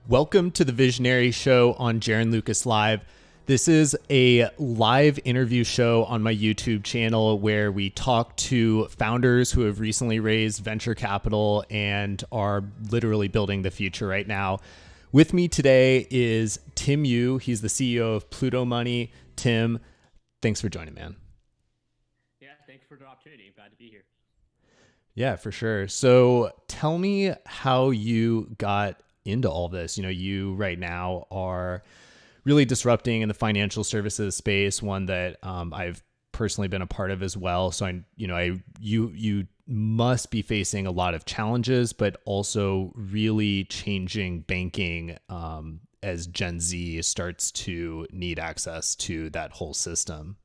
Welcome to the Visionary Show on Jaron Lucas Live. This is a live interview show on my YouTube channel where we talk to founders who have recently raised venture capital and are literally building the future right now. With me today is Tim Yu. He's the CEO of Pluto Money. Tim, thanks for joining, man. Yeah, thanks for the opportunity. Glad to be here. Yeah, for sure. So tell me how you got into all this. You know, you right now are really disrupting in the financial services space, one that I've personally been a part of as well. So you must be facing a lot of challenges, but also really changing banking as Gen Z starts to need access to that whole system.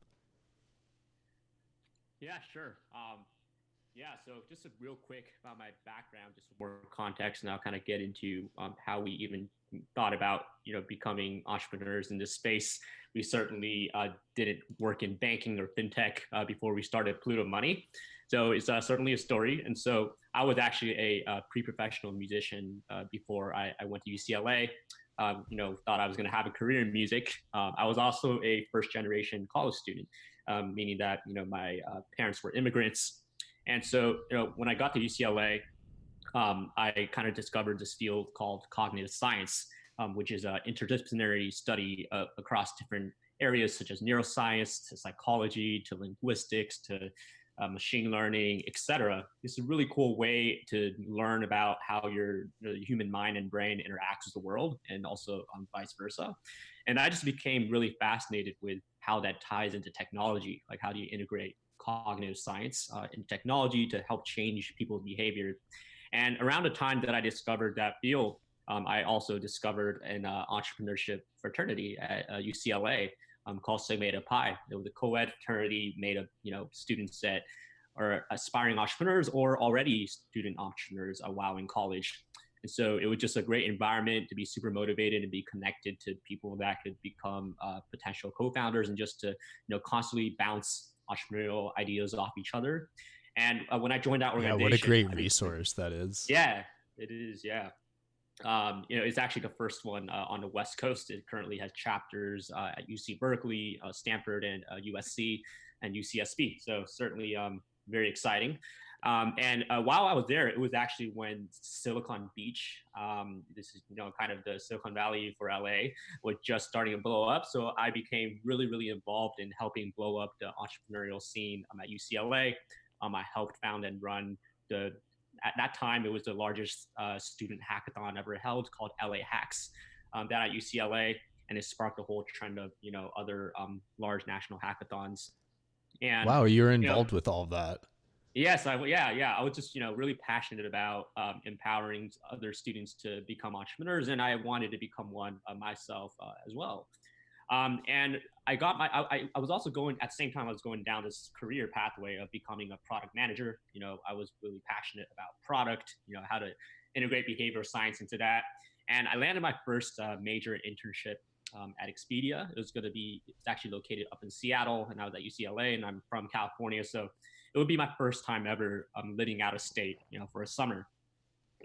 Yeah, sure. So just a real quick about my background, just more context, and I'll kind of get into how we even thought about, becoming entrepreneurs in this space. We certainly didn't work in banking or fintech before we started Pluto Money. So it's certainly a story. And so I was actually a pre-professional musician before I went to UCLA. Thought I was going to have a career in music. I was also a first generation college student, meaning that, my parents were immigrants. And so, when I got to UCLA, I kind of discovered this field called cognitive science, which is an interdisciplinary study across different areas such as neuroscience to psychology to linguistics to machine learning, etc. It's a really cool way to learn about how the human mind and brain interacts with the world, and also vice versa. And I just became really fascinated with how that ties into technology. Like, how do you integrate cognitive science and technology to help change people's behavior? And around the time that I discovered that field, I also discovered an entrepreneurship fraternity at UCLA called Sigma Eta Pi. It was a co-ed fraternity made of students that are aspiring entrepreneurs or already student entrepreneurs while in college. And so it was just a great environment to be super motivated and be connected to people that could become potential co-founders, and just to constantly bounce entrepreneurial ideas off each other. And when I joined that Yeah, organization, what a great resource that is. yeah, it is. Yeah. It's actually the first one on the West Coast. It currently has chapters at UC Berkeley, Stanford, and USC, and UCSB. So certainly very exciting. And while I was there, it was actually when Silicon Beach, this is kind of the Silicon Valley for LA, was just starting to blow up. So I became really, really involved in helping blow up the entrepreneurial scene at UCLA. I helped found and run at that time, it was the largest student hackathon ever held, called LA Hacks, that at UCLA, and it sparked a whole trend of other large national hackathons. And Wow, you're you know, involved with all of that. yes, I was just really passionate about empowering other students to become entrepreneurs, and I wanted to become one myself as well. And I was also going, at the same time, I was going down this career pathway of becoming a product manager. I was really passionate about product, how to integrate behavioral science into that. And I landed my first major internship at Expedia. It's actually located up in Seattle, and I was at UCLA, and I'm from California. So it would be my first time ever living out of state, for a summer.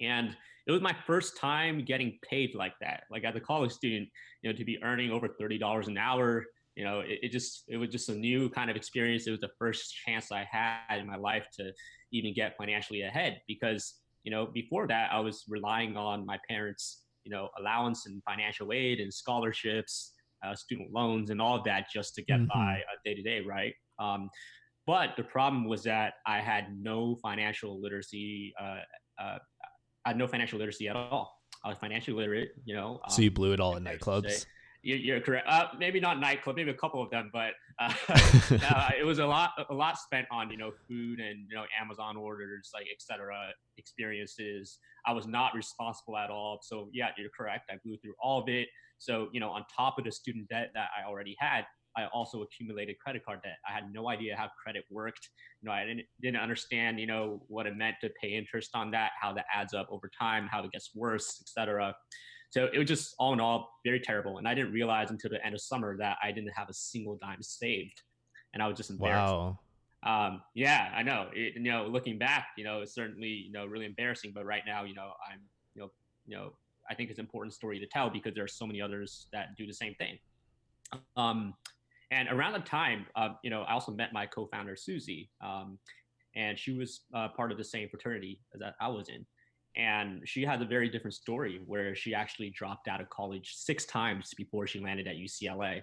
And it was my first time getting paid like that. Like, as a college student, to be earning over $30 an hour, it was just a new kind of experience. It was the first chance I had in my life to even get financially ahead, because before that I was relying on my parents' allowance and financial aid and scholarships, student loans, and all of that just to get Mm-hmm. by day to day, right? But the problem was that I had no financial literacy. I had no financial literacy at all. I was financially literate, So you blew it all I at should say. nightclubs. You're correct. Maybe not nightclub, maybe a couple of them, but no, it was a lot spent on food and Amazon orders, like, etc. experiences. I was not responsible at all. So yeah, you're correct. I blew through all of it. So on top of the student debt that I already had, I also accumulated credit card debt. I had no idea how credit worked. I didn't understand, what it meant to pay interest on that, how that adds up over time, how it gets worse, etc. So it was just, all in all, very terrible. And I didn't realize until the end of summer that I didn't have a single dime saved, and I was just embarrassed. Wow. Yeah, I know. Looking back, it's certainly really embarrassing. But right now, I'm you know I think it's an important story to tell because there are so many others that do the same thing. Um, and around the time, I also met my co-founder Susie, and she was part of the same fraternity that I was in. And she had a very different story where she actually dropped out of college 6 times before she landed at UCLA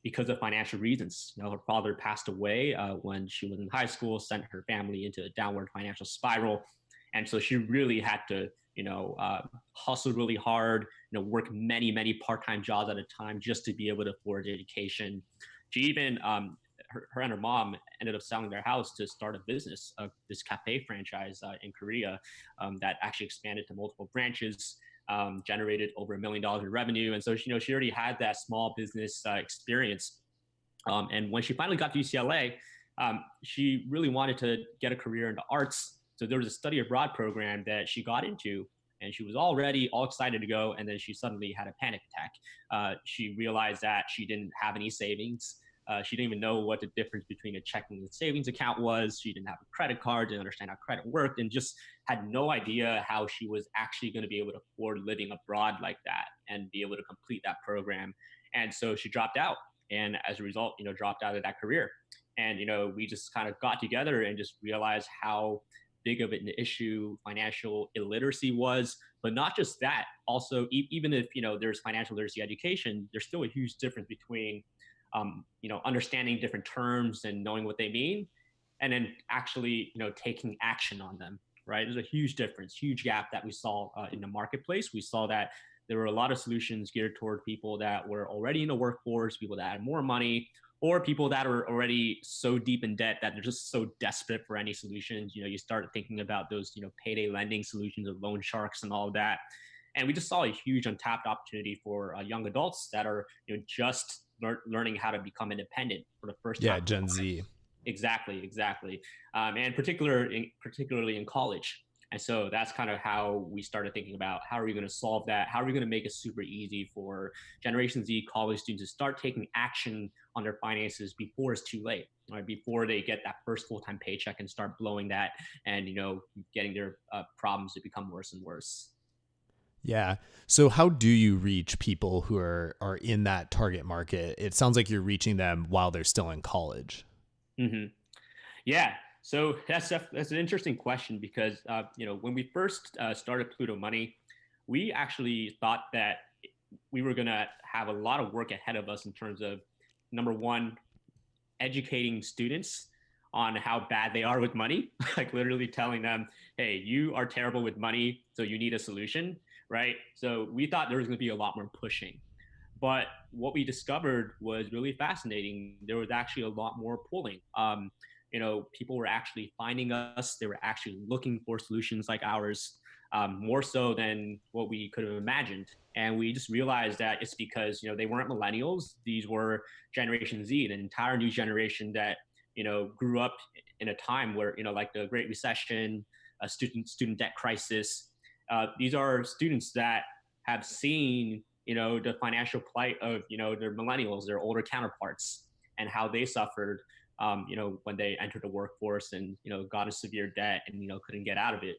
because of financial reasons. Her father passed away when she was in high school, sent her family into a downward financial spiral. And so she really had to, hustle really hard, work many part-time jobs at a time just to be able to afford education. She even her and her mom ended up selling their house to start a business, this cafe franchise in Korea that actually expanded to multiple branches, generated over $1 million in revenue. And so, she already had that small business experience. And when she finally got to UCLA, she really wanted to get a career in the arts. So there was a study abroad program that she got into, and she was already all excited to go. And then she suddenly had a panic attack. She realized that she didn't have any savings. She didn't even know what the difference between a checking and savings account was. She didn't have a credit card, didn't understand how credit worked, and just had no idea how she was actually going to be able to afford living abroad like that and be able to complete that program. And so she dropped out. And as a result, dropped out of that career. And, we just kind of got together and just realized how big of an issue financial illiteracy was. But not just that, also, even if, there's financial literacy education, there's still a huge difference between understanding different terms and knowing what they mean, and then actually, taking action on them, right? There's a huge difference, huge gap that we saw in the marketplace. We saw that there were a lot of solutions geared toward people that were already in the workforce, people that had more money, or people that are already so deep in debt that they're just so desperate for any solutions. You start thinking about those, payday lending solutions of loan sharks and all of that. And we just saw a huge untapped opportunity for young adults that are, just learning how to become independent for the first time. Yeah, Gen Z. Exactly. And particularly in college. And so that's kind of how we started thinking about how are we going to solve that? How are we going to make it super easy for Generation Z college students to start taking action on their finances before it's too late, right? Before they get that first full-time paycheck and start blowing that and, getting their problems to become worse and worse. Yeah. So how do you reach people who are in that target market? It sounds like you're reaching them while they're still in college. Mm-hmm. Yeah. So that's an interesting question because when we first started Pluto Money, we actually thought that we were going to have a lot of work ahead of us in terms of, number one, educating students on how bad they are with money, like literally telling them, hey, you are terrible with money, so you need a solution, right? So we thought there was going to be a lot more pushing. But what we discovered was really fascinating. There was actually a lot more pulling. People were actually finding us. They were actually looking for solutions like ours, more so than what we could have imagined. And we just realized that it's because, they weren't millennials. These were Generation Z, an entire new generation that, grew up in a time where, like the Great Recession, a student debt crisis. These are students that have seen, the financial plight of, their millennials, their older counterparts, and how they suffered, when they entered the workforce and, got a severe debt and, couldn't get out of it.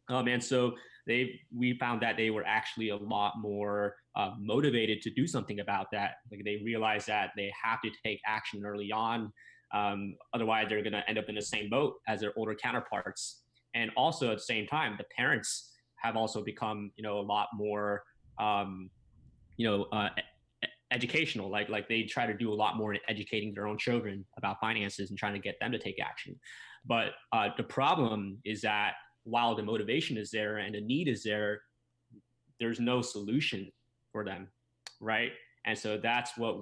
And so we found that they were actually a lot more motivated to do something about that. Like they realized that they have to take action early on. Otherwise, they're going to end up in the same boat as their older counterparts. And also at the same time, the parents have also become, a lot more, educational. Like they try to do a lot more in educating their own children about finances and trying to get them to take action. But the problem is that while the motivation is there and the need is there, there's no solution for them, right? And so that's where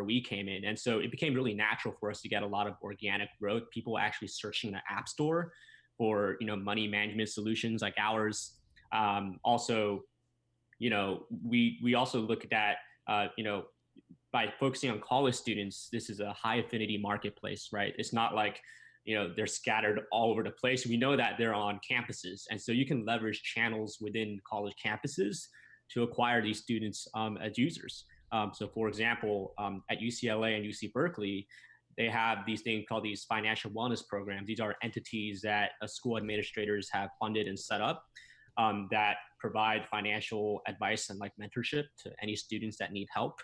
we came in. And so it became really natural for us to get a lot of organic growth, people actually searching the app store for, money management solutions like ours. Also, we also look at that, by focusing on college students, this is a high affinity marketplace, right? It's not like, they're scattered all over the place. We know that they're on campuses. And so you can leverage channels within college campuses to acquire these students as users. So for example, at UCLA and UC Berkeley, they have these things called these financial wellness programs. These are entities that school administrators have funded and set up. that provide financial advice and like mentorship to any students that need help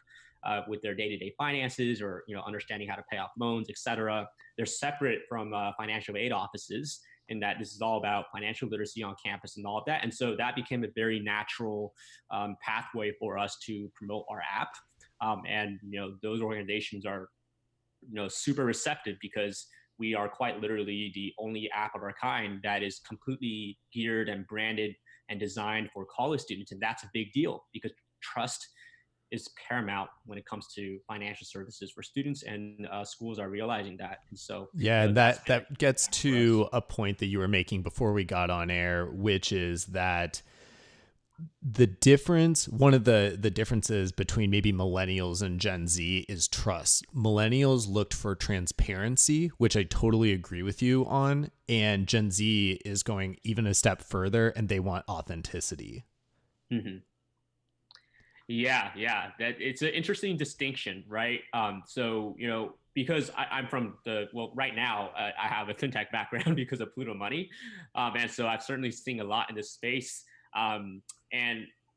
with their day-to-day finances, or understanding how to pay off loans, etc. They're separate from financial aid offices, in that this is all about financial literacy on campus and all of that. And so that became a very natural pathway for us to promote our app. And those organizations are super receptive, because we are quite literally the only app of our kind that is completely geared and branded and designed for college students. And that's a big deal, because trust is paramount when it comes to financial services for students, and schools are realizing that. And so, Yeah, and that gets for us. to a point that you were making before we got on air, which is that the difference, one of the differences between maybe millennials and Gen Z is trust. Millennials looked for transparency, which I totally agree with you on, and Gen Z is going even a step further, and they want authenticity. Mm-hmm. Yeah, that it's an interesting distinction, right? So because I'm from right now I have a fintech background because of Pluto Money, and so I've certainly seen a lot in this space. And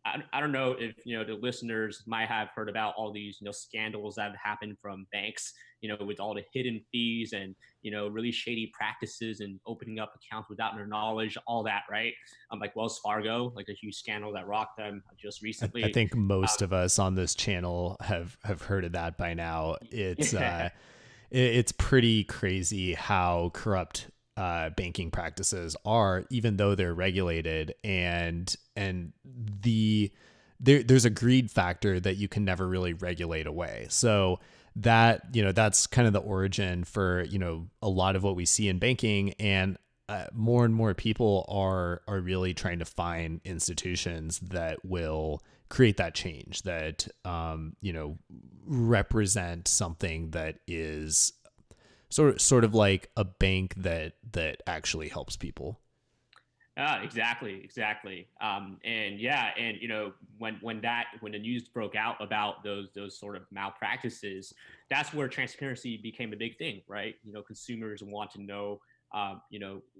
I don't know if the listeners might have heard about all these scandals that have happened from banks, with all the hidden fees and really shady practices and opening up accounts without their knowledge, all that, right? Like Wells Fargo, like a huge scandal that rocked them just I recently. think most of us on this channel have heard of that by now. It's pretty crazy how corrupt banking practices are, even though they're regulated, and there's a greed factor that you can never really regulate away. So that's kind of the origin for a lot of what we see in banking, and more and more people are really trying to find institutions that will create that change, that represent something that is sort of like a bank that actually helps people. Exactly. And yeah, and when the news broke out about those sort of malpractices, that's where transparency became a big thing, right? Consumers want to know,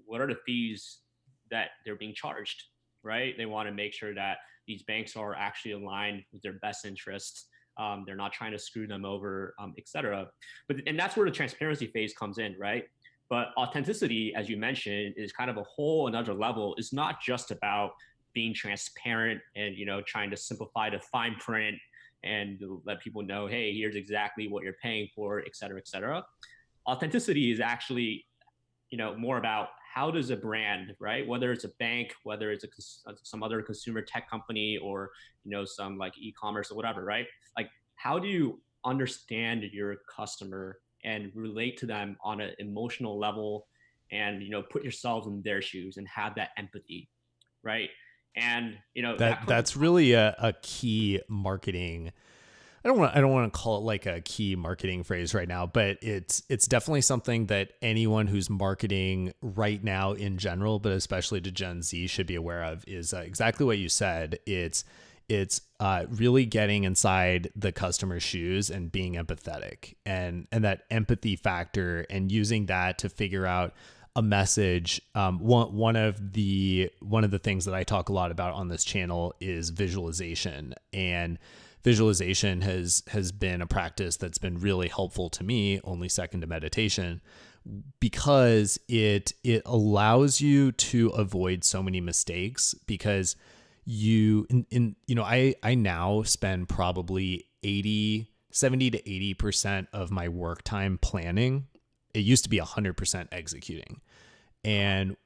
what are the fees that they're being charged, right? They want to make sure that these banks are actually aligned with their best interests. They're not trying to screw them over, etc. And that's where the transparency phase comes in, right? But authenticity, as you mentioned, is kind of a whole another level. It's not just about being transparent and trying to simplify the fine print and let people know, hey, here's exactly what you're paying for, et cetera, et cetera. Authenticity is actually more about how does a brand, right, whether it's a bank, whether it's some other consumer tech company, or some like e-commerce or whatever, right? Like, how do you understand your customer and relate to them on an emotional level, and put yourselves in their shoes and have that empathy, right? And that comes That's really a key marketing. I don't want to call it like a key marketing phrase right now, but it's definitely something that anyone who's marketing right now in general, but especially to Gen Z, should be aware of, is exactly what you said. It's really getting inside the customer's shoes and being empathetic, and that empathy factor, and using that to figure out a message. One of the things that I talk a lot about on this channel is visualization, and visualization has been a practice that's been really helpful to me, only second to meditation, because it allows you to avoid so many mistakes. Because I now spend probably 70 to 80% of my work time planning. It used to be 100% executing. And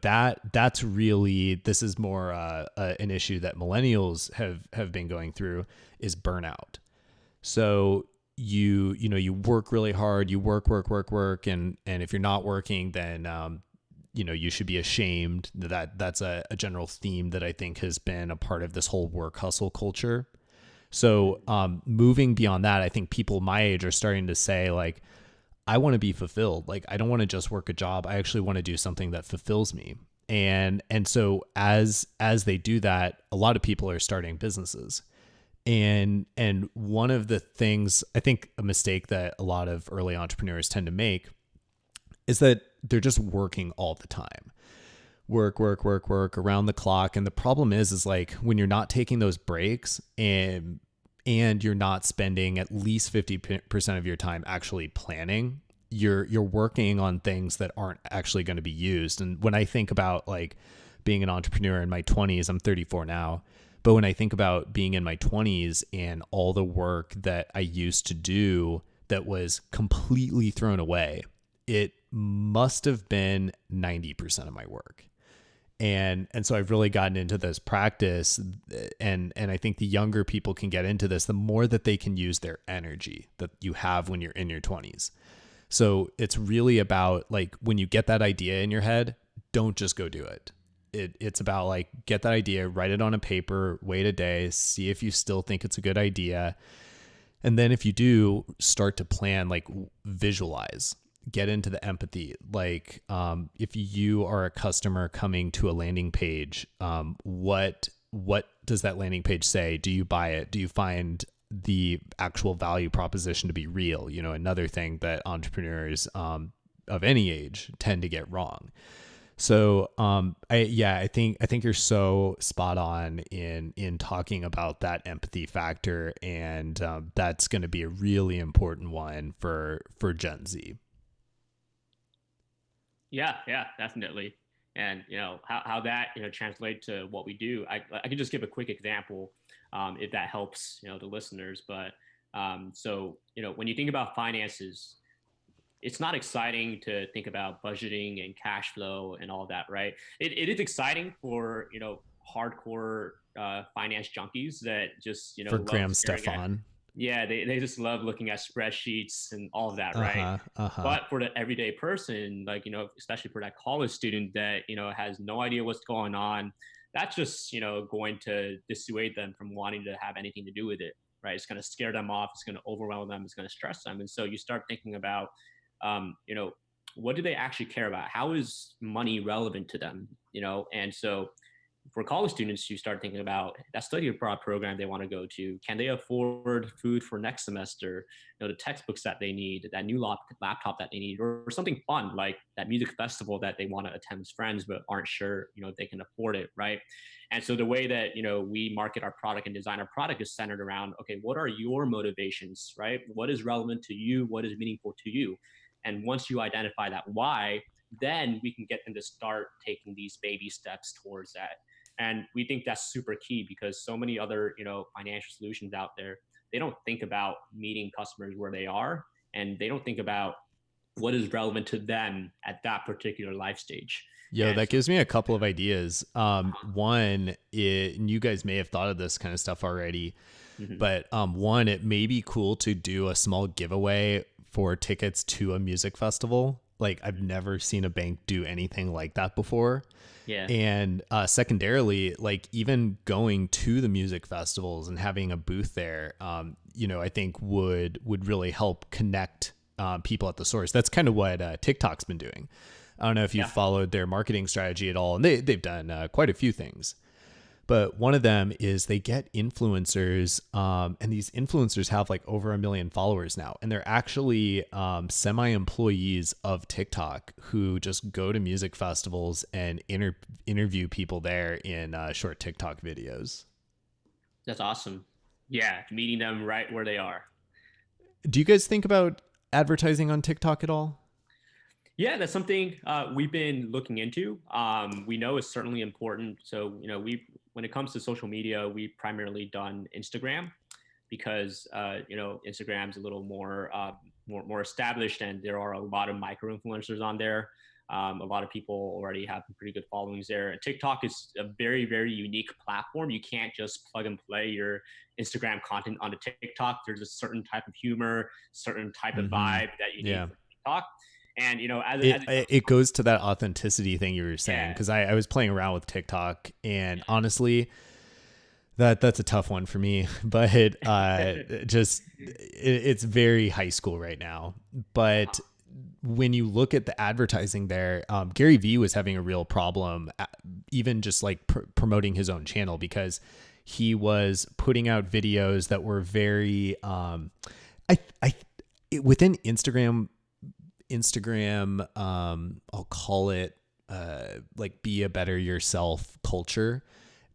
that's really, this is more an issue that millennials have been going through, is burnout. So you work really hard, you work, and if you're not working, then you should be ashamed. That's a general theme that I think has been a part of this whole work hustle culture. So moving beyond that, I think people my age are starting to say, like, I want to be fulfilled. Like, I don't want to just work a job. I actually want to do something that fulfills me. And so as they do that, a lot of people are starting businesses. And one of the things, I think a mistake that a lot of early entrepreneurs tend to make, is that they're just working all the time. work around the clock. And the problem is like when you're not taking those breaks and you're not spending at least 50% of your time actually planning, you're working on things that aren't actually going to be used. And when I think about like being an entrepreneur in my 20s, I'm 34 now. But when I think about being in my 20s and all the work that I used to do that was completely thrown away, it must have been 90% of my work. And so I've really gotten into this practice, and I think the younger people can get into this, the more that they can use their energy that you have when you're in your 20s. So it's really about like when you get that idea in your head, don't just go do it. It's about like get that idea, write it on a paper, wait a day, see if you still think it's a good idea. And then if you do, start to plan, like visualize, get into the empathy. Like if you are a customer coming to a landing page, what does that landing page say? Do you buy it? Do you find the actual value proposition to be real? You know, another thing that entrepreneurs of any age tend to get wrong. So I think you're so spot on in talking about that empathy factor, and that's going to be a really important one for Gen Z. Yeah, definitely. And how that translate to what we do. I can just give a quick example, if that helps the listeners. But so when you think about finances, it's not exciting to think about budgeting and cash flow and all that, right? It is exciting for hardcore finance junkies that just For love Graham staring at. Stefan. Yeah, they just love looking at spreadsheets and all of that, right? Uh-huh. But for the everyday person, like, especially for that college student that, has no idea what's going on, that's just, going to dissuade them from wanting to have anything to do with it, right? It's going to scare them off. It's going to overwhelm them. It's going to stress them. And so you start thinking about, what do they actually care about? How is money relevant to them? And so for college students, you start thinking about that study abroad program they want to go to. Can they afford food for next semester? The textbooks that they need, that new laptop that they need, or something fun like that music festival that they want to attend with friends but aren't sure if they can afford it, right? And so the way that we market our product and design our product is centered around, okay, what are your motivations, right? What is relevant to you? What is meaningful to you? And once you identify that why, then we can get them to start taking these baby steps towards that. And we think that's super key because so many other, financial solutions out there, they don't think about meeting customers where they are, and they don't think about what is relevant to them at that particular life stage. Yo, that gives me a couple of ideas. One, and you guys may have thought of this kind of stuff already, but one, it may be cool to do a small giveaway for tickets to a music festival. Like I've never seen a bank do anything like that before. Yeah. And secondarily, like even going to the music festivals and having a booth there, I think would really help connect people at the source. That's kind of what TikTok's been doing. I don't know if you've followed their marketing strategy at all, and they've done quite a few things. But one of them is they get influencers, and these influencers have like over 1 million followers now. And they're actually semi-employees of TikTok who just go to music festivals and interview people there in short TikTok videos. That's awesome. Yeah, meeting them right where they are. Do you guys think about advertising on TikTok at all? Yeah, that's something we've been looking into. We know it's certainly important. So, when it comes to social media, we've primarily done Instagram because, Instagram's a little more established, and there are a lot of micro influencers on there. A lot of people already have pretty good followings there. And TikTok is a very, very unique platform. You can't just plug and play your Instagram content onto TikTok. There's a certain type of humor, certain type of vibe that you need for TikTok. And it goes to that authenticity thing you were saying, because I was playing around with TikTok, and honestly, that's a tough one for me. But it's very high school right now. But when you look at the advertising there, Gary Vee was having a real problem, even just like promoting his own channel, because he was putting out videos that were very within Instagram, I'll call it like be a better yourself culture,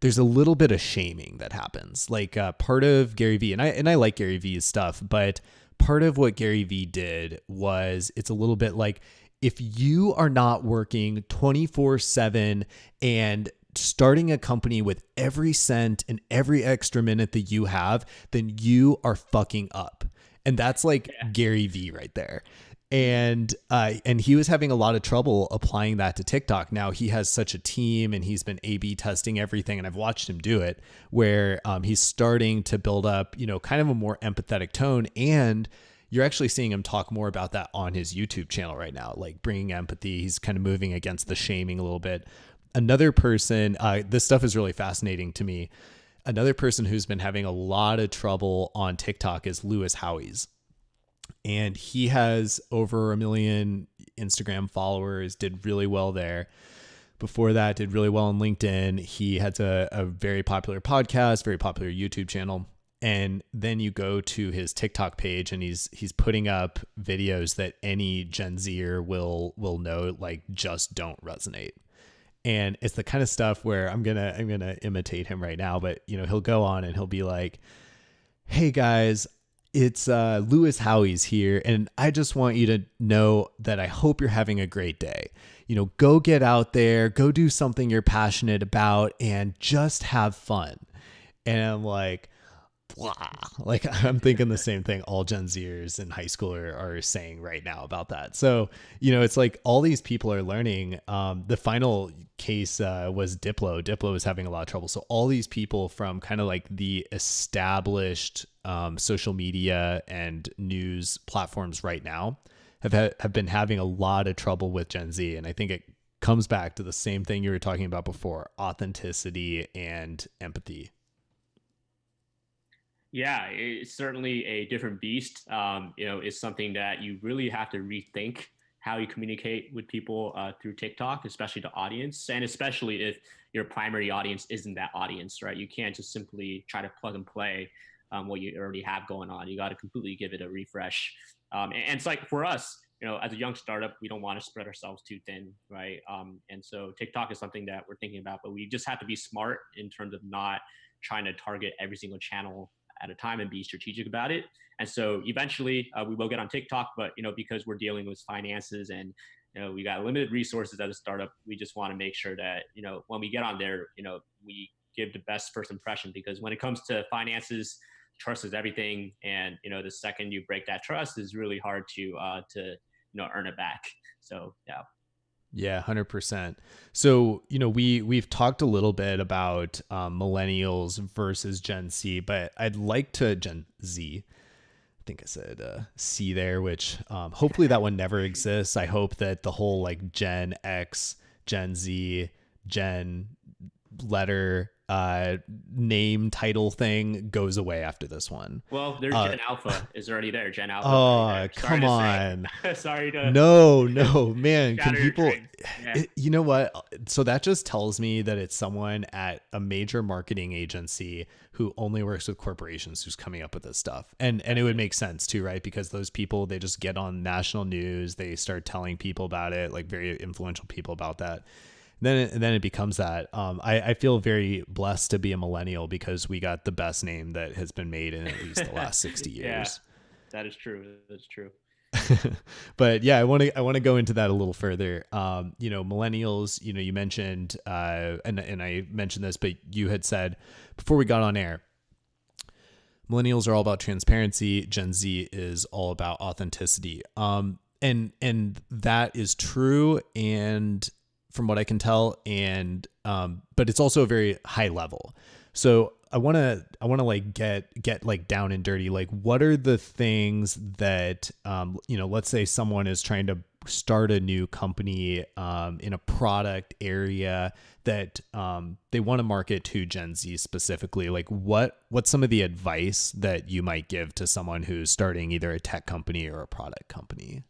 there's a little bit of shaming that happens. Like part of Gary Vee, and I like Gary Vee's stuff, but part of what Gary Vee did was it's a little bit like, if you are not working 24/7 and starting a company with every cent and every extra minute that you have, then you are fucking up. And that's like Gary Vee right there. And he was having a lot of trouble applying that to TikTok. Now he has such a team and he's been A/B testing everything, and I've watched him do it, where he's starting to build up, kind of a more empathetic tone. And you're actually seeing him talk more about that on his YouTube channel right now, like bringing empathy. He's kind of moving against the shaming a little bit. Another person, this stuff is really fascinating to me. Another person who's been having a lot of trouble on TikTok is Lewis Howes. And he has over 1 million Instagram followers, did really well there. Before that, did really well on LinkedIn. He has a very popular podcast, very popular YouTube channel. And then you go to his TikTok page and he's putting up videos that any Gen Zer will know, like, just don't resonate. And it's the kind of stuff where I'm gonna imitate him right now, but he'll go on and he'll be like, "Hey guys, it's Lewis Howes here, and I just want you to know that I hope you're having a great day. Go get out there, go do something you're passionate about, and just have fun." And I'm like, blah. Like, I'm thinking the same thing all Gen Zers in high school are saying right now about that. So, it's like all these people are learning. The final case was Diplo. Diplo was having a lot of trouble. So all these people from kind of like the established social media and news platforms right now have been having a lot of trouble with Gen Z. And I think it comes back to the same thing you were talking about before: authenticity and empathy. Yeah, it's certainly a different beast. It's something that you really have to rethink how you communicate with people through TikTok, especially the audience, and especially if your primary audience isn't that audience, right? You can't just simply try to plug and play what you already have going on. You got to completely give it a refresh. And it's like for us, as a young startup, we don't want to spread ourselves too thin, right? And so TikTok is something that we're thinking about, but we just have to be smart in terms of not trying to target every single channel at a time and be strategic about it. And so eventually we will get on TikTok, but because we're dealing with finances and we got limited resources as a startup, we just want to make sure that when we get on there, we give the best first impression, because when it comes to finances, trust is everything, and the second you break that trust is really hard to earn it back. So yeah. Yeah, 100%. So, we've talked a little bit about millennials versus Gen Z, but I'd like to Gen Z. I think I said C there, which hopefully that one never exists. I hope that the whole like Gen X, Gen Z, Gen letter name title thing goes away after this one. Well, there's Gen Alpha is already there. Gen Alpha. Oh, come on. Sorry to. No, man. Can people, yeah. You know what? So that just tells me that it's someone at a major marketing agency who only works with corporations who's coming up with this stuff. And it would make sense too, right? Because those people, they just get on national news. They start telling people about it, like very influential people about that. Then it becomes that. I feel very blessed to be a millennial because we got the best name that has been made in at least the last 60 years. Yeah, that is true. That's true. But yeah, I want to go into that a little further. Millennials, you mentioned, and I mentioned this, but you had said before we got on air, millennials are all about transparency. Gen Z is all about authenticity. And that is true. And from what I can tell, and but it's also a very high level. So I want to like get like down and dirty. Like, what are the things that let's say someone is trying to start a new company in a product area that they want to market to Gen Z specifically. Like, what's some of the advice that you might give to someone who's starting either a tech company or a product company?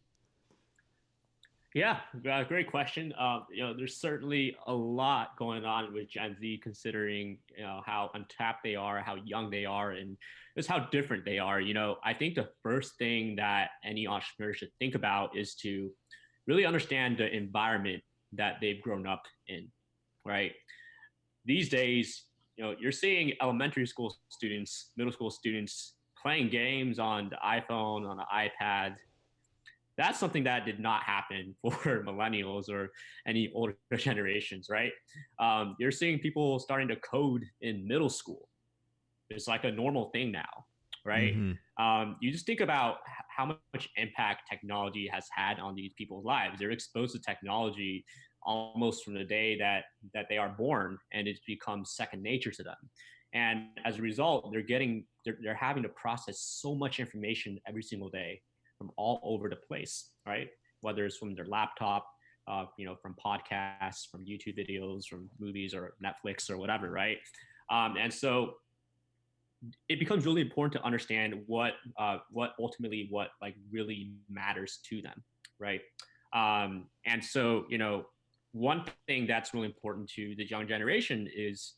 Yeah, great question. There's certainly a lot going on with Gen Z, considering how untapped they are, how young they are, and just how different they are. I think the first thing that any entrepreneur should think about is to really understand the environment that they've grown up in, right? These days, you're seeing elementary school students, middle school students playing games on the iPhone, on the iPad. That's something that did not happen for millennials or any older generations, right? You're seeing people starting to code in middle school. It's like a normal thing now, right? Mm-hmm. You just think about how much impact technology has had on these people's lives. They're exposed to technology almost from the day that they are born, and it's become second nature to them. And as a result, they're having to process so much information every single day from all over the place, right? Whether it's from their laptop, from podcasts, from YouTube videos, from movies or Netflix or whatever, right? And so it becomes really important to understand what ultimately what like really matters to them, right? And so one thing that's really important to the young generation is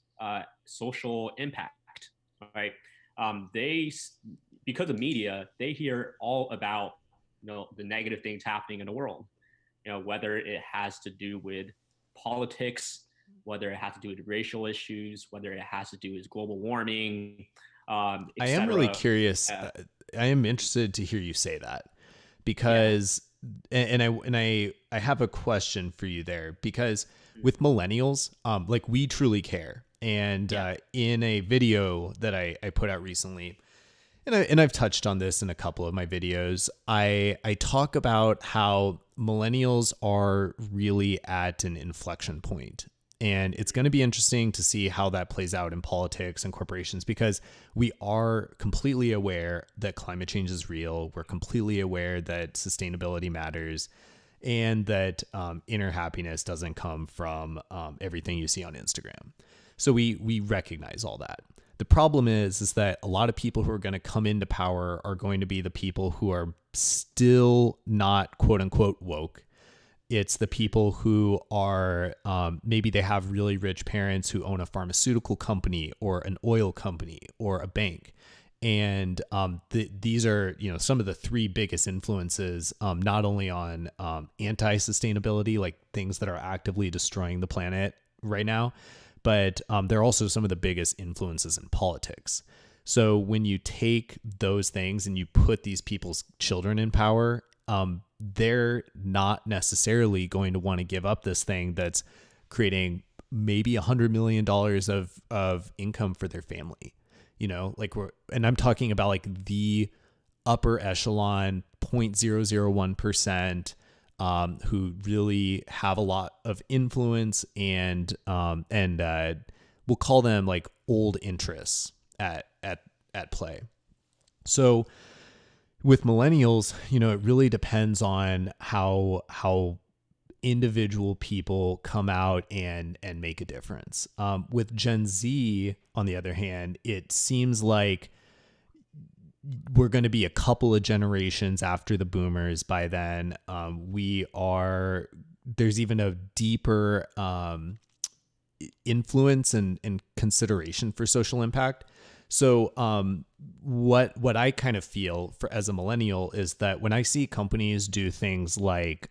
social impact, right? They, because of media, they hear all about the negative things happening in the world, whether it has to do with politics, whether it has to do with racial issues, whether it has to do with global warming, I am really etc. curious. I am interested to hear you say that because, I have a question for you there because with millennials, like we truly care. And in a video that I put out recently, and I've touched on this in a couple of my videos, I talk about how millennials are really at an inflection point. And it's going to be interesting to see how that plays out in politics and corporations because we are completely aware that climate change is real. We're completely aware that sustainability matters and that inner happiness doesn't come from everything you see on Instagram. So we recognize all that. The problem is that a lot of people who are going to come into power are going to be the people who are still not quote unquote woke. It's the people who are maybe they have really rich parents who own a pharmaceutical company or an oil company or a bank. And these are, some of the three biggest influences, not only on anti-sustainability, like things that are actively destroying the planet right now, but they're also some of the biggest influences in politics. So when you take those things and you put these people's children in power, they're not necessarily going to want to give up this thing that's creating maybe $100 million of income for their family. And I'm talking about like the upper echelon 0.001%, who really have a lot of influence and we'll call them like old interests at play. So with millennials, it really depends on how individual people come out and make a difference. With Gen Z, on the other hand, it seems like we're going to be a couple of generations after the boomers by then. There's even a deeper influence and consideration for social impact. So what I kind of feel for as a millennial is that when I see companies do things like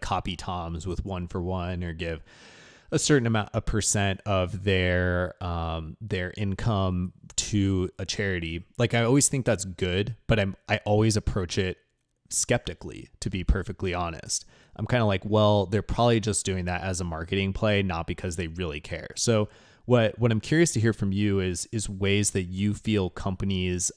copy Toms with 1 for 1 or give a certain amount, a percent of their income to a charity, like I always think that's good, but I always approach it skeptically, to be perfectly honest. I'm kind of like, well, they're probably just doing that as a marketing play, not because they really care. So what I'm curious to hear from you is ways that you feel companies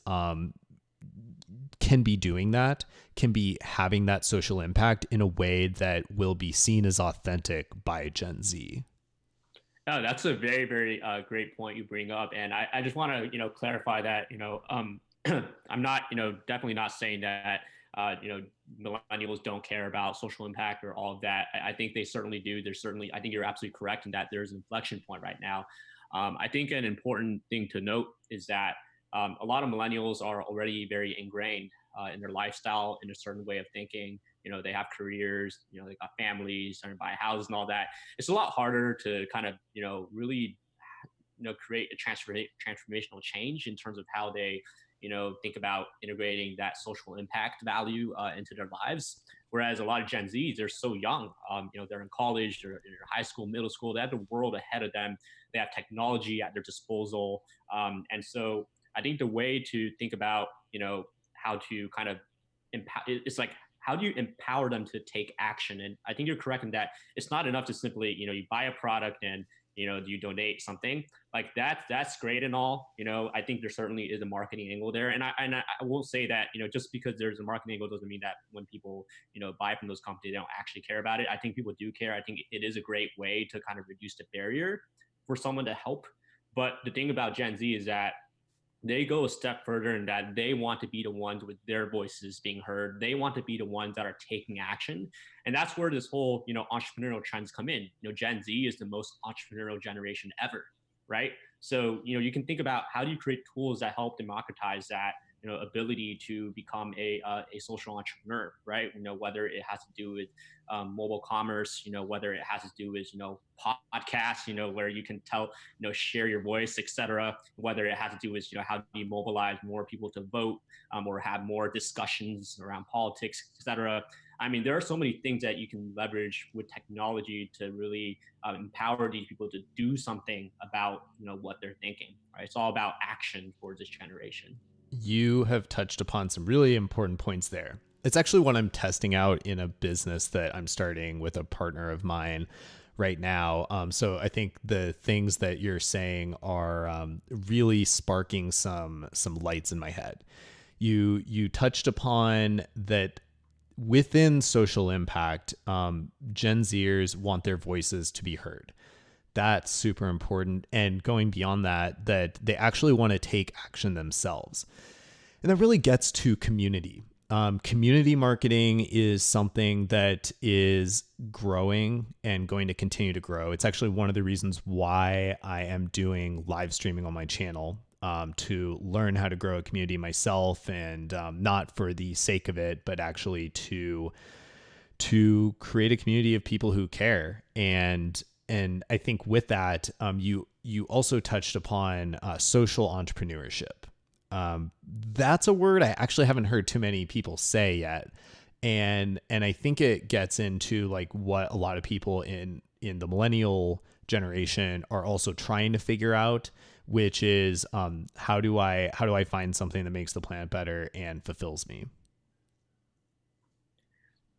can be doing that, can be having that social impact in a way that will be seen as authentic by Gen Z. Oh, that's a very, very great point you bring up, and I just want to clarify that I'm not definitely not saying that millennials don't care about social impact or all of that. I think they certainly do. I think you're absolutely correct in that there's an inflection point right now. I think an important thing to note is that a lot of millennials are already very ingrained in their lifestyle, in a certain way of thinking. They have careers, they got families, starting to buy houses and all that. It's a lot harder to kind of, really, create a transformational change in terms of how they, think about integrating that social impact value into their lives. Whereas a lot of Gen Zs, they're so young. They're in college, they're in high school, middle school. They have the world ahead of them. They have technology at their disposal, and so I think the way to think about, how to kind of it's like, how do you empower them to take action? And I think you're correct in that it's not enough to simply, you buy a product and, you donate something like that. That's great and all. I think there certainly is a marketing angle there. And I will say that, just because there's a marketing angle doesn't mean that when people, buy from those companies, they don't actually care about it. I think people do care. I think it is a great way to kind of reduce the barrier for someone to help. But the thing about Gen Z is that they go a step further in that they want to be the ones with their voices being heard. They want to be the ones that are taking action. And that's where this whole, entrepreneurial trends come in. Gen Z is the most entrepreneurial generation ever, right? So, you can think about how do you create tools that help democratize that, ability to become a social entrepreneur, right? Whether it has to do with mobile commerce, whether it has to do with, podcasts, where you can share your voice, etc. Whether it has to do with, how do you mobilize more people to vote, or have more discussions around politics, etc. I mean, there are so many things that you can leverage with technology to really empower these people to do something about, what they're thinking. Right? It's all about action for this generation. You have touched upon some really important points there. It's actually what I'm testing out in a business that I'm starting with a partner of mine right now. So I think the things that you're saying are really sparking some lights in my head. You touched upon that within social impact, Gen Zers want their voices to be heard. That's super important. And going beyond that, that they actually want to take action themselves. And that really gets to community. Community marketing is something that is growing and going to continue to grow. It's actually one of the reasons why I am doing live streaming on my channel, to learn how to grow a community myself, and not for the sake of it, but actually to create a community of people who care. And I think with that, you also touched upon social entrepreneurship. That's a word I actually haven't heard too many people say yet, and I think it gets into like what a lot of people in the millennial generation are also trying to figure out, which is how do I find something that makes the planet better and fulfills me.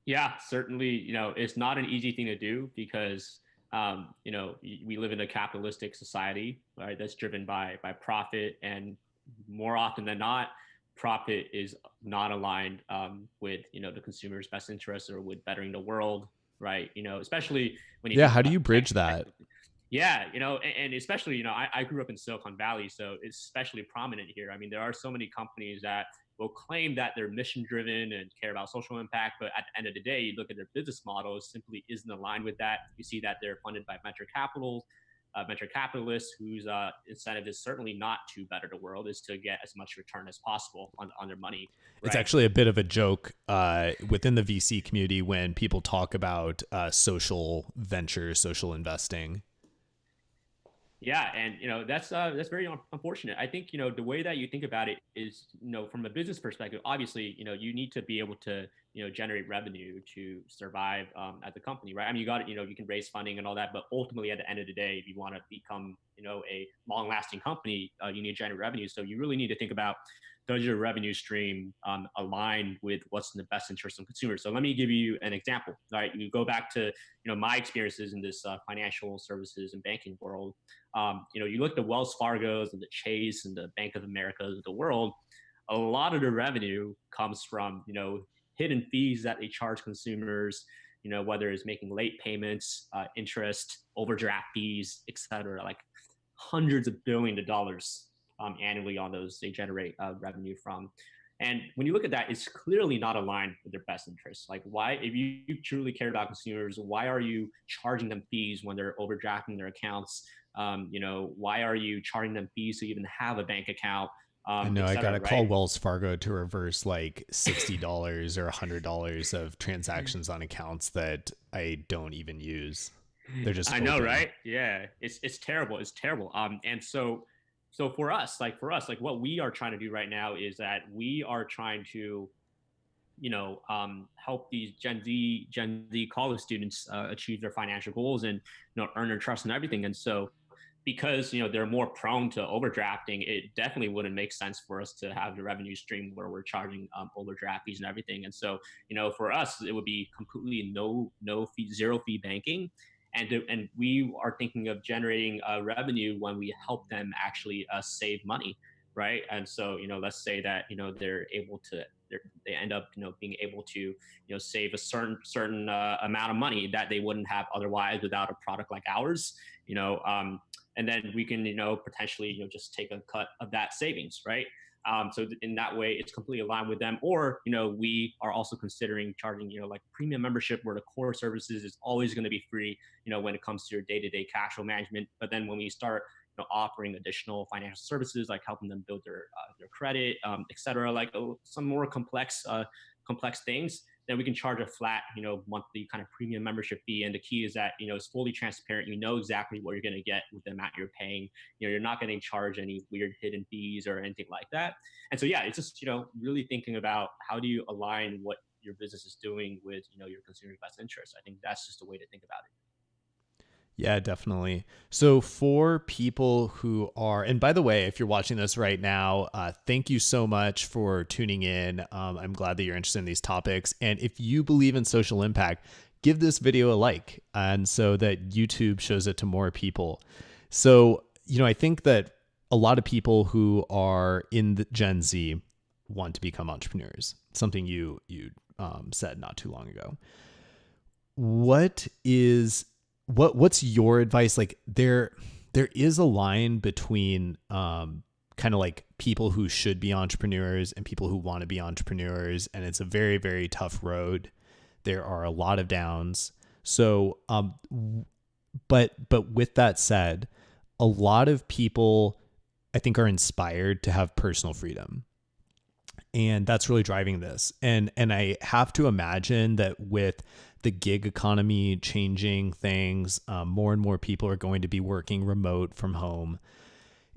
Yeah, certainly, it's not an easy thing to do because, we live in a capitalistic society, right? That's driven by profit, and more often than not, profit is not aligned with, the consumer's best interests or with bettering the world, right? Especially when you Yeah, think how do about you bridge that? yeah, and especially, I grew up in Silicon Valley, so it's especially prominent here. I mean, there are so many companies that will claim that they're mission driven and care about social impact, but at the end of the day, you look at their business model, it simply isn't aligned with that. You see that they're funded by venture capitalists whose incentive is certainly not to better the world, is to get as much return as possible on their money, It's right? actually a bit of a joke within the VC community when people talk about social ventures, social investing. Yeah, and that's very unfortunate. I think the way that you think about it is from a business perspective. Obviously, you need to be able to generate revenue to survive as a company, right? I mean, you got you can raise funding and all that, but ultimately, at the end of the day, if you want to become a long lasting company, you need to generate revenue. So you really need to think about, does your revenue stream align with what's in the best interest of consumers? So let me give you an example. All right, you go back to my experiences in this financial services and banking world. You look at the Wells Fargo's and the Chase and the Bank of America's of the world. A lot of the revenue comes from hidden fees that they charge consumers. Whether it's making late payments, interest, overdraft fees, etc. Like hundreds of billions of dollars annually on those they generate revenue from. And when you look at that, it's clearly not aligned with their best interests. Like, why, if you truly care about consumers, why are you charging them fees when they're overdrafting their accounts? Why are you charging them fees to even have a bank account, I know et I cetera, gotta call right? Wells Fargo to reverse like $60 or $100 of transactions on accounts that I don't even use. They're just I know, open. right? Yeah, it's terrible. It's terrible. And so for us, like what we are trying to do right now is that we are trying to help these Gen Z college students achieve their financial goals and earn their trust and everything. And so because they're more prone to overdrafting, it definitely wouldn't make sense for us to have the revenue stream where we're charging overdraft fees and everything. And so for us, it would be completely no fee, zero fee banking. And we are thinking of generating revenue when we help them actually save money, right? And so let's say that they're able to they end up being able to save a certain amount of money that they wouldn't have otherwise without a product like ours. And then we can potentially just take a cut of that savings, right? So in that way, it's completely aligned with them. Or we are also considering charging like premium membership, where the core services is always going to be free when it comes to your day-to-day cash flow management. But then when we start offering additional financial services, like helping them build their credit, et cetera, like some more complex things, then we can charge a flat monthly kind of premium membership fee. And the key is that it's fully transparent. You know exactly what you're going to get with the amount you're paying. You're not getting charged any weird hidden fees or anything like that. And so yeah, it's just really thinking about how do you align what your business is doing with your consumers' best interests. I think that's just a way to think about it. Yeah, definitely. So for people who are, and by the way, if you're watching this right now, thank you so much for tuning in. I'm glad that you're interested in these topics. And if you believe in social impact, give this video a like, and so that YouTube shows it to more people. So, I think that a lot of people who are in the Gen Z want to become entrepreneurs, something you said not too long ago. What's your advice? Like there is a line between kind of like people who should be entrepreneurs and people who want to be entrepreneurs, and it's a very, very tough road. There are a lot of downs. So but with that said, a lot of people I think are inspired to have personal freedom. And that's really driving this. And I have to imagine that with the gig economy changing things, more and more people are going to be working remote from home.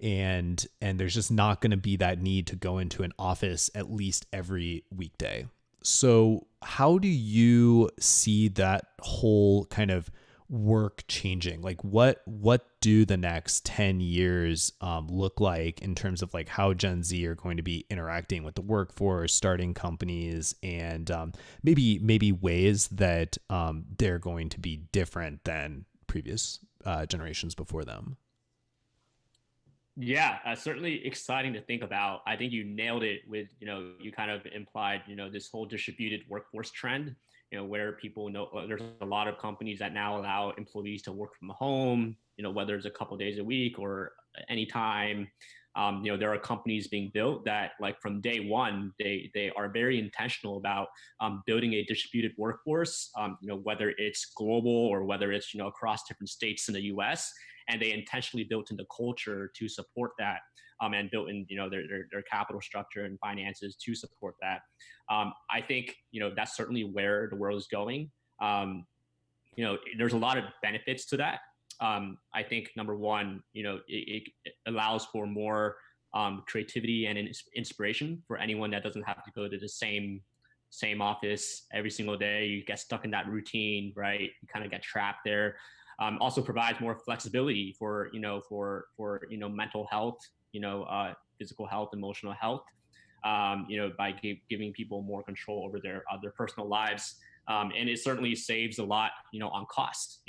And there's just not going to be that need to go into an office at least every weekday. So how do you see that whole kind of work changing? Like what do the next 10 years look like in terms of like how Gen Z are going to be interacting with the workforce, starting companies, and maybe ways that they're going to be different than previous generations before them? Yeah, certainly exciting to think about. I think you nailed it with, you kind of implied, this whole distributed workforce trend, where people know there's a lot of companies that now allow employees to work from home, whether it's a couple of days a week or anytime. There are companies being built that like from day one, they are very intentional about building a distributed workforce, whether it's global or whether it's, across different states in the US. And they intentionally built in the culture to support that, and built in their capital structure and finances to support that. I think that's certainly where the world is going. There's a lot of benefits to that. I think number one, it allows for more creativity and inspiration for anyone that doesn't have to go to the same office every single day. You get stuck in that routine, right? You kind of get trapped there. Also provides more flexibility for mental health, physical health, emotional health, by giving people more control over their personal lives. And it certainly saves a lot, on cost.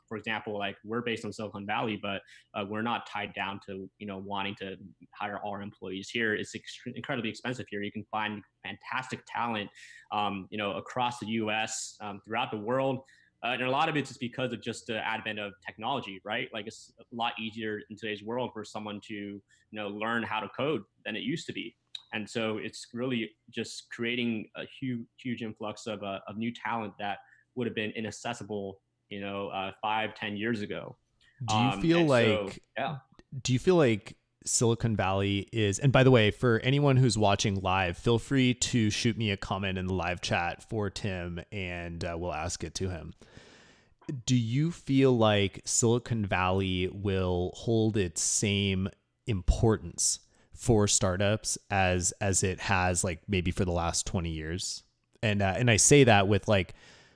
For example, like we're based on Silicon Valley, but we're not tied down to, wanting to hire all our employees here. It's incredibly expensive here. You can find fantastic talent, across the U.S., throughout the world. And a lot of it's just because of just the advent of technology, right? Like it's a lot easier in today's world for someone to, learn how to code than it used to be. And so it's really just creating a huge influx of new talent that would have been inaccessible, 5-10 years ago. Do you feel like, yeah. Do you feel like Silicon Valley is, and by the way, for anyone who's watching live, feel free to shoot me a comment in the live chat for Tim and we'll ask it to him. Do you feel like Silicon Valley will hold its same importance for startups as it has like maybe for the last 20 years? And I say that with like,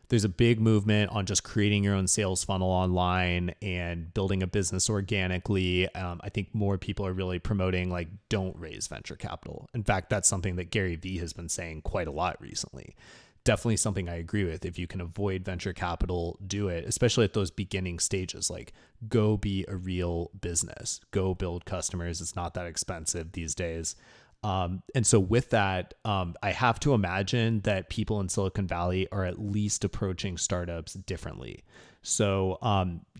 there's a big movement on just creating your own sales funnel online and building a business organically. I think more people are really promoting like, don't raise venture capital. In fact, that's something that Gary Vee has been saying quite a lot recently. Definitely something I agree with. If you can avoid venture capital, do it, especially at those beginning stages. Like, go be a real business, go build customers. It's not that expensive these days. And so with that, I have to imagine that people in Silicon Valley are at least approaching startups differently. So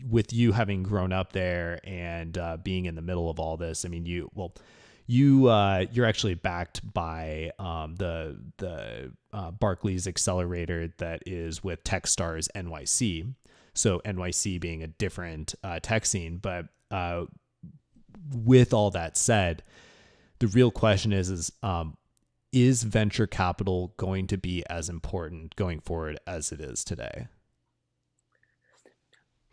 with you having grown up there and being in the middle of all this, I mean, you're actually backed by the Barclays accelerator that is with Techstars NYC. So NYC being a different tech scene, but with all that said, the real question is venture capital going to be as important going forward as it is today?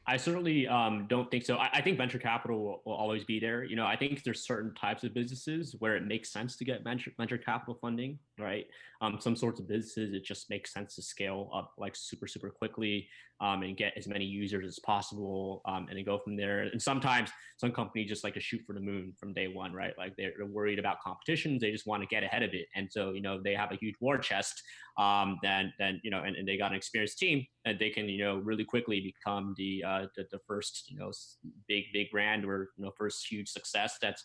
I certainly don't think so. I think venture capital will always be there. I think there's certain types of businesses where it makes sense to get venture capital funding, right? Some sorts of businesses, it just makes sense to scale up like super, super quickly and get as many users as possible and then go from there. And sometimes some companies just like to shoot for the moon from day one, right? Like they're worried about competition. They just want to get ahead of it. And so, they have a huge war chest then and they got an experienced team and they can really quickly become the first big brand or first huge success that's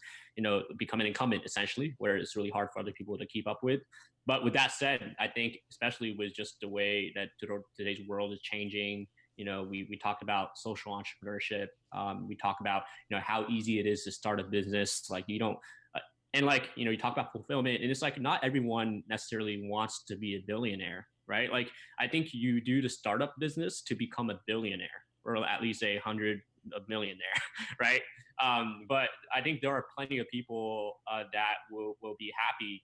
become an incumbent essentially, where it's really hard for other people to keep up with. But with that said, I think especially with just the way that today's world is changing, we talked about social entrepreneurship. We talk about how easy it is to start a business. Like you don't and like you talk about fulfillment, and it's like not everyone necessarily wants to be a billionaire, right? Like I think you do the startup business to become a billionaire or at least a millionaire, right? But I think there are plenty of people that will be happy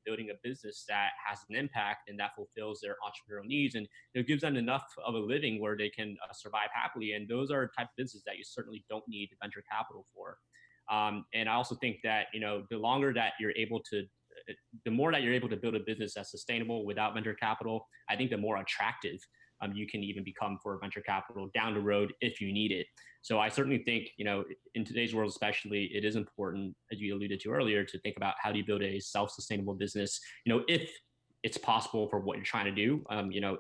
building a business that has an impact and that fulfills their entrepreneurial needs, and gives them enough of a living where they can survive happily. And those are type of businesses that you certainly don't need venture capital for. And I also think that the longer that you're able to, the more that you're able to build a business that's sustainable without venture capital, I think the more attractive you can even become for venture capital down the road if you need it. So I certainly think in today's world, especially, it is important, as you alluded to earlier, to think about how do you build a self-sustainable business. If it's possible for what you're trying to do.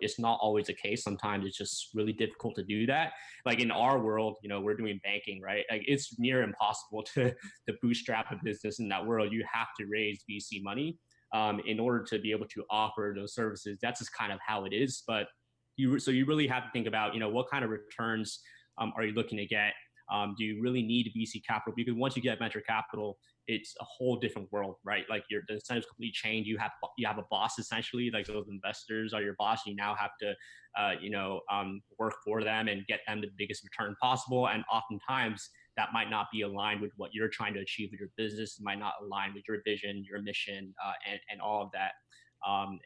It's not always the case. Sometimes it's just really difficult to do that. Like in our world, we're doing banking, right? Like it's near impossible to bootstrap a business in that world. You have to raise VC money in order to be able to offer those services. That's just kind of how it is. But you really have to think about, what kind of returns are you looking to get? Do you really need VC capital? Because once you get venture capital, it's a whole different world, right? Like the incentives completely change. You have a boss essentially, like those investors are your boss. You now have to, work for them and get them the biggest return possible. And oftentimes that might not be aligned with what you're trying to achieve with your business. It might not align with your vision, your mission, and all of that.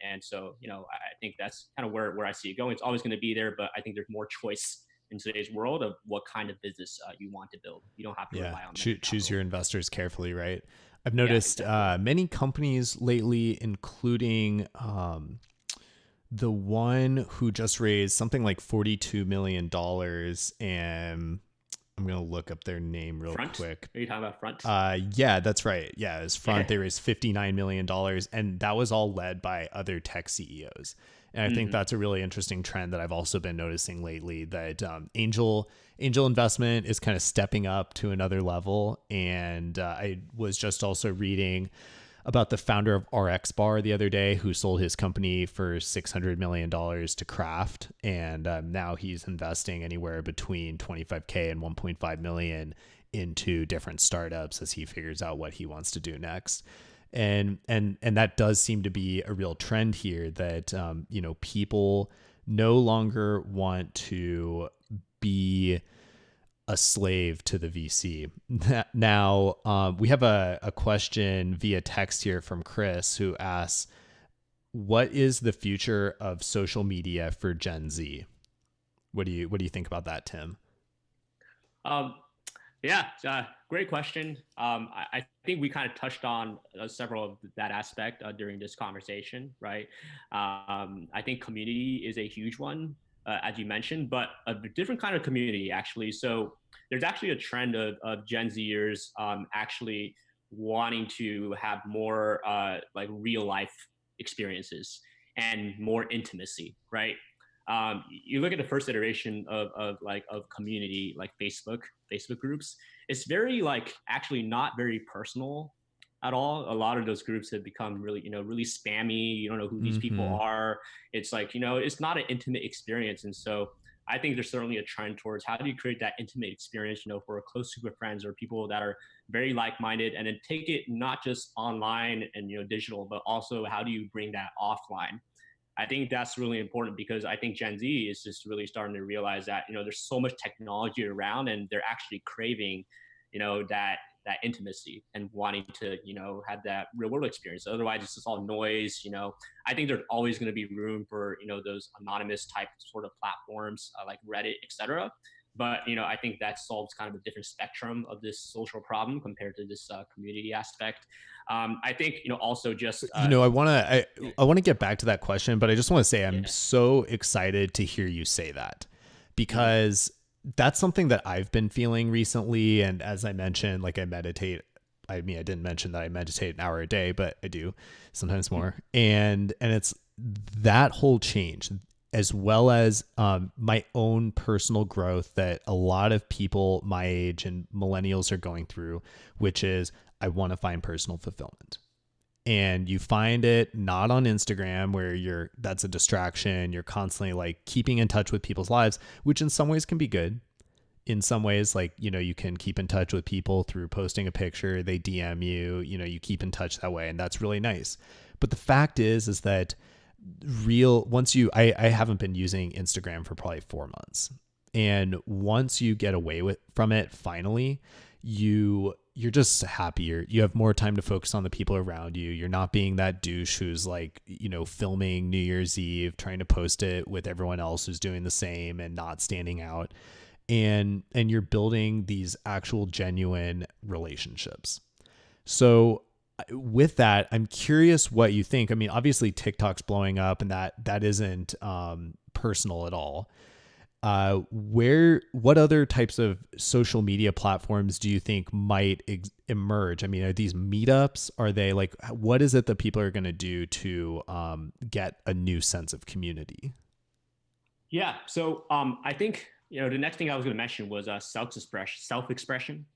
And so, I think that's kind of where I see it going. It's always going to be there, but I think there's more choice in today's world of what kind of business you want to build. You don't have to rely on choose your investors carefully, right? I've noticed many companies lately, including the one who just raised something like $42 million, and I'm going to look up their name real quick. Are you talking about Front? Yeah, that's right. Yeah, it was Front. They raised $59 million, and that was all led by other tech CEOs. And I think that's a really interesting trend that I've also been noticing lately, that angel investment is kind of stepping up to another level. And I was just also reading about the founder of RX Bar the other day, who sold his company for $600 million to Kraft. And now he's investing anywhere between $25K and $1.5 million into different startups as he figures out what he wants to do next. And that does seem to be a real trend here, that, people no longer want to be a slave to the VC. Now, we have a question via text here from Chris, who asks, what is the future of social media for Gen Z? What do you think about that, Tim? Yeah, great question. I think we kind of touched on several of that aspect during this conversation, right? I think community is a huge one, as you mentioned, but a different kind of community, actually. So there's actually a trend of Gen Zers actually wanting to have more like real life experiences and more intimacy, right? You look at the first iteration of community like Facebook groups. It's very like actually not very personal at all. A lot of those groups have become really, really spammy. You don't know who these people Mm-hmm. are. It's like, it's not an intimate experience. And so I think there's certainly a trend towards how do you create that intimate experience, for a close group of friends or people that are very like-minded, and then take it not just online and digital, but also how do you bring that offline. I think that's really important because I think Gen Z is just really starting to realize that there's so much technology around, and they're actually craving, that intimacy and wanting to have that real world experience. Otherwise, it's just all noise. I think there's always going to be room for those anonymous type sort of platforms like Reddit, etc. But I think that solves kind of a different spectrum of this social problem compared to this community aspect. I think also just I want to get back to that question, but I just want to say I'm yeah. so excited to hear you say that, Mhm. because that's something that I've been feeling recently. And as I mentioned, like I meditate. I mean, I didn't mention that I meditate an hour a day, but I do sometimes more. And it's that whole change, as well as my own personal growth that a lot of people my age and millennials are going through, which is I want to find personal fulfillment. And you find it not on Instagram where that's a distraction. You're constantly like keeping in touch with people's lives, which in some ways can be good. In some ways, like, you can keep in touch with people through posting a picture, they DM you, you keep in touch that way. And that's really nice. But the fact is that I haven't been using Instagram for probably 4 months. And once you get away from it, finally, you're just happier. You have more time to focus on the people around you. You're not being that douche who's like, filming New Year's Eve, trying to post it with everyone else who's doing the same and not standing out. And you're building these actual genuine relationships. So with that, I'm curious what you think. I mean, obviously TikTok's blowing up, and that isn't personal at all. What other types of social media platforms do you think might emerge? I mean, are these meetups? Are they like, what is it that people are going to do to get a new sense of community? Yeah. So I think the next thing I was going to mention was self-expression,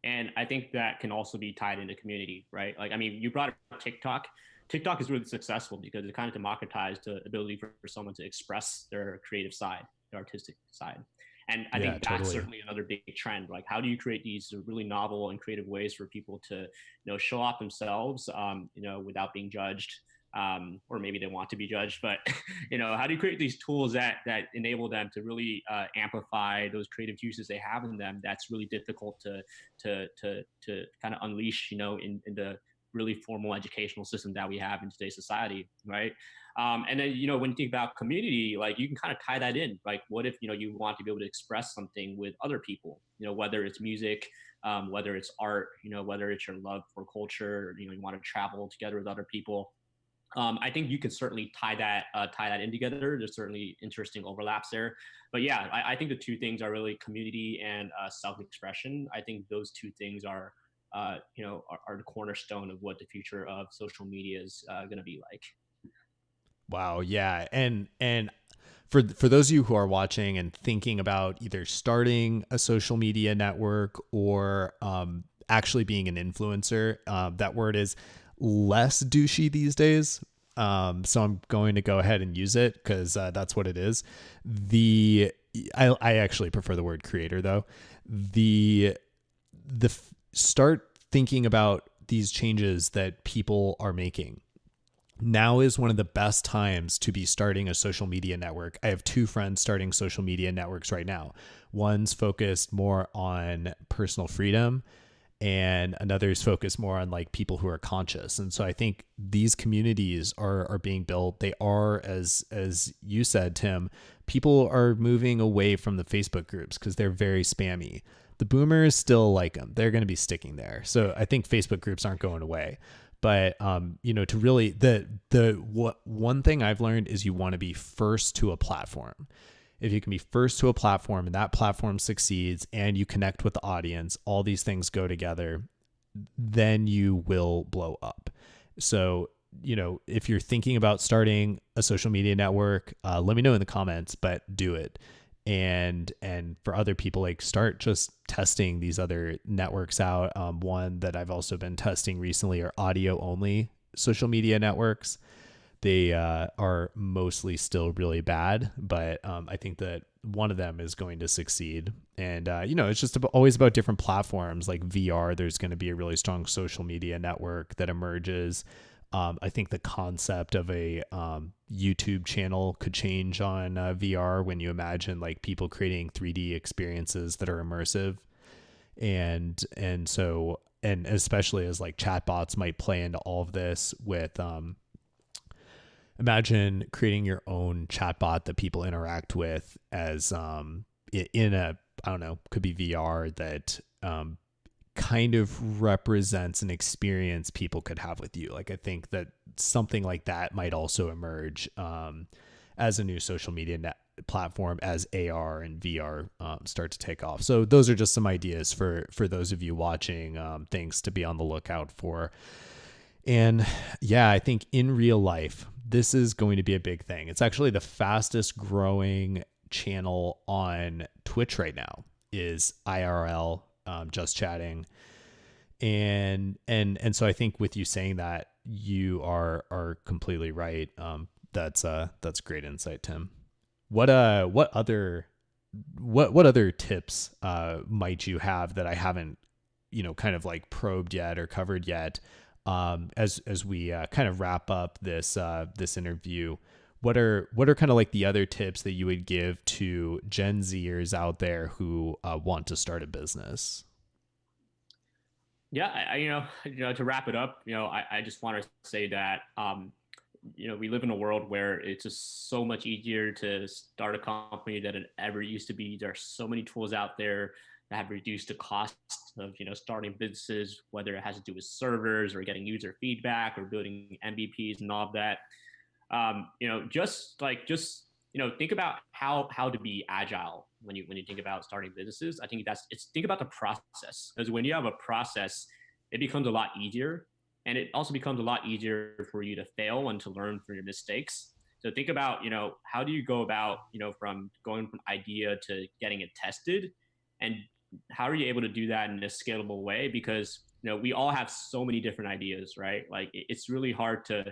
and I think that can also be tied into community, right? Like, I mean, you brought up TikTok. TikTok is really successful because it kind of democratized the ability for someone to express their creative side, their artistic side. And I Yeah, think that's totally. certainly another big trend. Like, how do you create these really novel and creative ways for people to, show off themselves, without being judged, or maybe they want to be judged, but how do you create these tools that enable them to really amplify those creative juices they have in them? That's really difficult to kind of unleash, in the really formal educational system that we have in today's society, right? And then when you think about community, like you can kind of tie that in. Like, what if you want to be able to express something with other people? Whether it's music, whether it's art, whether it's your love for culture, you want to travel together with other people. I think you can certainly tie that in together. There's certainly interesting overlaps there, but yeah, I think the two things are really community and self-expression. I think those two things are the cornerstone of what the future of social media is going to be like. Wow, yeah. And for those of you who are watching and thinking about either starting a social media network or actually being an influencer, that word is less douchey these days. So I'm going to go ahead and use it because that's what it is. I actually prefer the word creator though. Start thinking about these changes that people are making. Now is one of the best times to be starting a social media network. I have two friends starting social media networks right now. One's focused more on personal freedom and another's focused more on like people who are conscious. And so I think these communities are being built. They are, as you said, Tim, people are moving away from the Facebook groups because they're very spammy. The boomers still like them. They're going to be sticking there. So I think Facebook groups aren't going away. But to really one thing I've learned is you want to be first to a platform. If you can be first to a platform and that platform succeeds and you connect with the audience, all these things go together, then you will blow up. So, if you're thinking about starting a social media network, let me know in the comments, but do it. And for other people, like, start just testing these other networks out. One that I've also been testing recently are audio only social media networks. They are mostly still really bad, but I think that one of them is going to succeed. And, it's just always about different platforms. Like VR, there's going to be a really strong social media network that emerges. I think the concept of a YouTube channel could change on VR when you imagine like people creating 3D experiences that are immersive. And especially as like chatbots might play into all of this with imagine creating your own chatbot that people interact with as in a, I don't know, could be VR that kind of represents an experience people could have with you. Like, I think that something like that might also emerge as a new social media platform as AR and VR start to take off. So those are just some ideas for those of you watching, things to be on the lookout for. And yeah, I think in real life, this is going to be a big thing. It's actually the fastest growing channel on Twitch right now is IRL, just chatting. And so I think with you saying that, you are completely right. That's great insight, Tim. What other tips might you have that I haven't, kind of like probed yet or covered yet? As we kind of wrap up this interview, what are kind of like the other tips that you would give to Gen Zers out there who want to start a business? Yeah, to wrap it up, I just want to say that, we live in a world where it's just so much easier to start a company than it ever used to be. There are so many tools out there that have reduced the cost of, starting businesses, whether it has to do with servers or getting user feedback or building MVPs and all of that. Think about how to be agile when you think about starting businesses. I think think about the process, because when you have a process, it becomes a lot easier, and it also becomes a lot easier for you to fail and to learn from your mistakes. So think about, how do you go about, from going from idea to getting it tested, and how are you able to do that in a scalable way? Because, we all have so many different ideas, right? Like, it's really hard to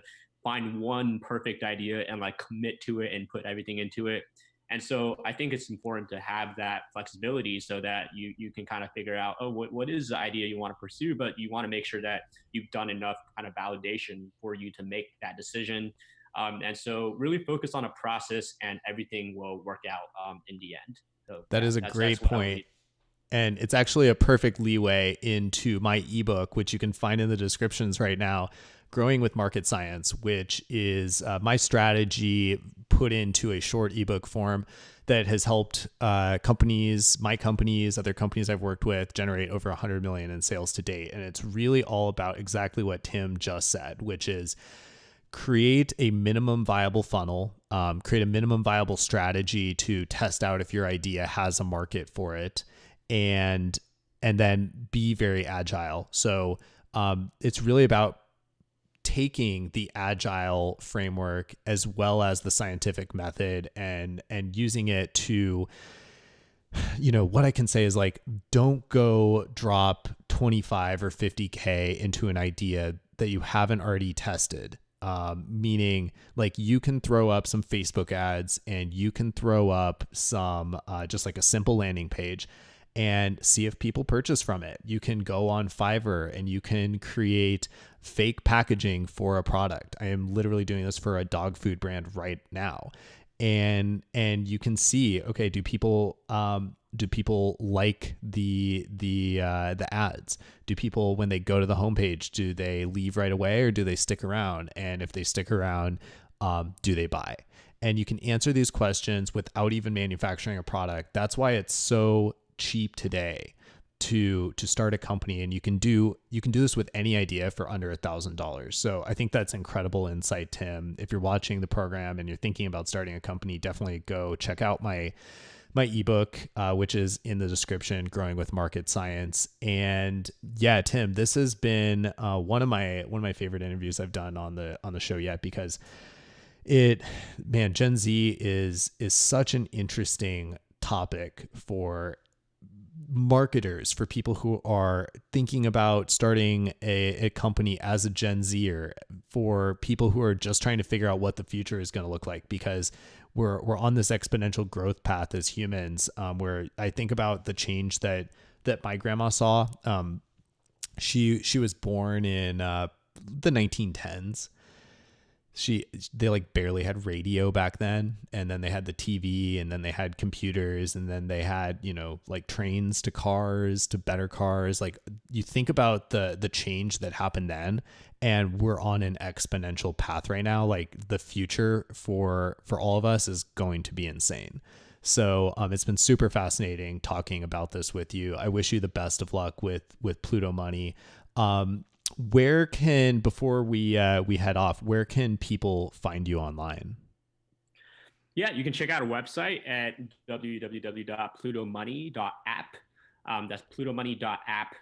find one perfect idea and like commit to it and put everything into it. And so I think it's important to have that flexibility so that you can kind of figure out, what is the idea you want to pursue, but you want to make sure that you've done enough kind of validation for you to make that decision. And so really focus on a process, and everything will work out in the end. So That yeah, is a that's great what I point. would. And it's actually a perfect leeway into my ebook, which you can find in the descriptions right now, Growing with Market Science, which is my strategy put into a short ebook form that has helped companies, my companies, other companies I've worked with, generate over 100 million in sales to date. And it's really all about exactly what Tim just said, which is create a minimum viable funnel, create a minimum viable strategy to test out if your idea has a market for it, and then be very agile. So it's really about taking the agile framework as well as the scientific method and using it to, what I can say is like, don't go drop 25 or 50K into an idea that you haven't already tested. Meaning like you can throw up some Facebook ads and you can throw up some, just like a simple landing page and see if people purchase from it. You can go on Fiverr and you can create fake packaging for a product. I am literally doing this for a dog food brand right now. And you can see, okay, do people like the ads? Do people, when they go to the homepage, do they leave right away or do they stick around? And if they stick around, do they buy? And you can answer these questions without even manufacturing a product. That's why it's so cheap today, to start a company, and you can do this with any idea for under $1,000. So I think that's incredible insight, Tim. If you're watching the program and you're thinking about starting a company, definitely go check out my ebook, which is in the description, Growing with Market Science. And yeah, Tim, this has been one of my favorite interviews I've done on the show yet, because Gen Z is such an interesting topic for marketers, for people who are thinking about starting a company as a Gen Zer, for people who are just trying to figure out what the future is going to look like, because we're on this exponential growth path as humans, where I think about the change that my grandma saw. She was born in the 1910s. They like barely had radio back then, and then they had the TV, and then they had computers, and then they had, like trains to cars to better cars. Like, you think about the change that happened then, and we're on an exponential path right now. Like, the future for all of us is going to be insane. So it's been super fascinating talking about this with you. I wish you the best of luck with Pluto Money. Before we head off, where can people find you online? Yeah, you can check out our website at www.plutomoney.app. That's plutomoney.app, app.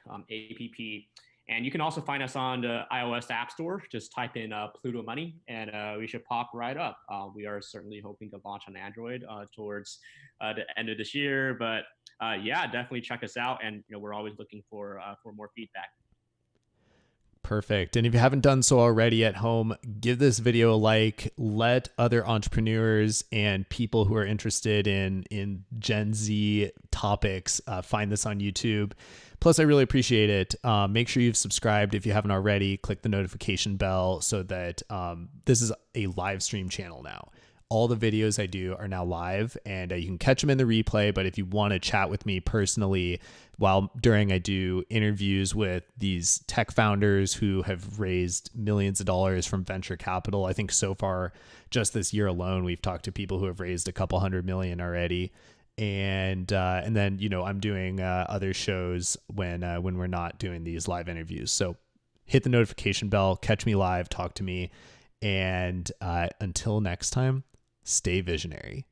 And you can also find us on the iOS App Store. Just type in Pluto Money, and we should pop right up. We are certainly hoping to launch on Android towards the end of this year. But yeah, definitely check us out. And we're always looking for more feedback. Perfect. And if you haven't done so already at home, give this video a like. Let other entrepreneurs and people who are interested in Gen Z topics find this on YouTube. Plus, I really appreciate it. Make sure you've subscribed if you haven't already. Click the notification bell so that this is a live stream channel now. All the videos I do are now live, and you can catch them in the replay. But if you want to chat with me personally I do interviews with these tech founders who have raised millions of dollars from venture capital. I think so far, just this year alone, we've talked to people who have raised a couple $100 million already. And then, I'm doing other shows when we're not doing these live interviews. So hit the notification bell, catch me live, talk to me. And until next time, stay visionary.